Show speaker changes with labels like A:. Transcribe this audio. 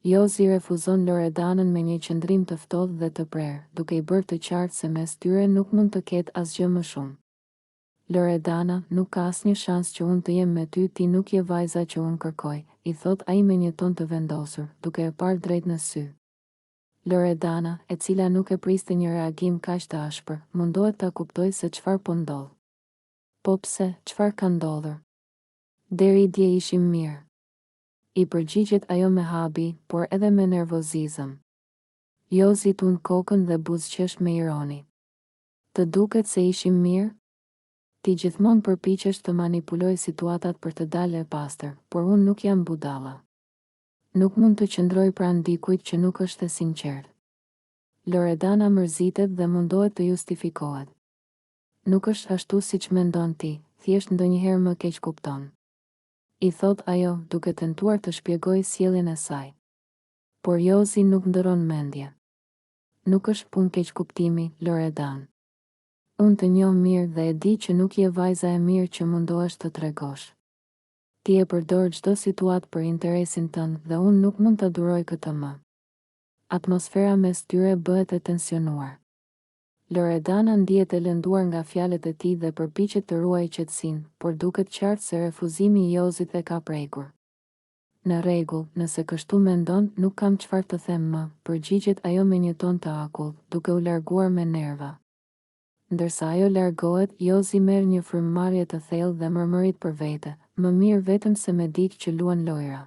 A: Jozi refuzon Loredanën me një qëndrim të ftohtë dhe të prerë, duke i bërë të qartë se mes tyre nuk mund të ketë asgjë më shumë. Loredana, nuk ka asnjë shans që unë të jem me ty, ti nuk je vajza që unë kërkoj, i thot ai me një ton të vendosur, duke e parë drejt në sy. Loredana, e cila nuk e priste një reagim kaq të ashpër, mundohet ta kuptojë se çfarë po ndodh. Po pse, çfarë ka ndodhur? Deri dje ishim mirë. I përgjigjet ajo me habi, por edhe me nervozizëm. Jozi tund kokën dhe buzëqesh me ironi. Të duket se ishim mirë? Ti gjithmonë përpiqesh të manipuloj situatat për të dalë e pastër, por unë nuk jam budalla. Nuk mund të qëndroj pranë dikujt që nuk është e sinqert. Loredana mërzitet dhe mundohet të justifikohet. Nuk është ashtu siç mendon ti, thjesht ndonjëherë më keq kupton. I thot ajo, duke tentuar të shpjegojë sjelljen e saj. Por Jozi nuk ndëron mendje. Nuk është punë keq kuptimi, Loredan. Unë të njoh mirë dhe e di që nuk je vajza e mirë që mundohesh të tregosh. Ti e përdor çdo situatë për interesin tënd dhe unë nuk mund të duroj këtë më. Atmosfera mes tyre bëhet e tensionuar. Loredana ndihet e lënduar nga fjalët e tij dhe përpiqet të ruajë qetësinë, por duket qartë se refuzimi i Jozit e ka prekur. Në rregull, nëse kështu mendon, nuk kam çfarë të them më, përgjigjet ajo me një ton të akull, duke u larguar me nerva. Ndërsa ajo largohet, Jozi merr një frymëmarrje të thellë dhe mërmërit për vete, më mirë vetëm se me dikë që luan lojra.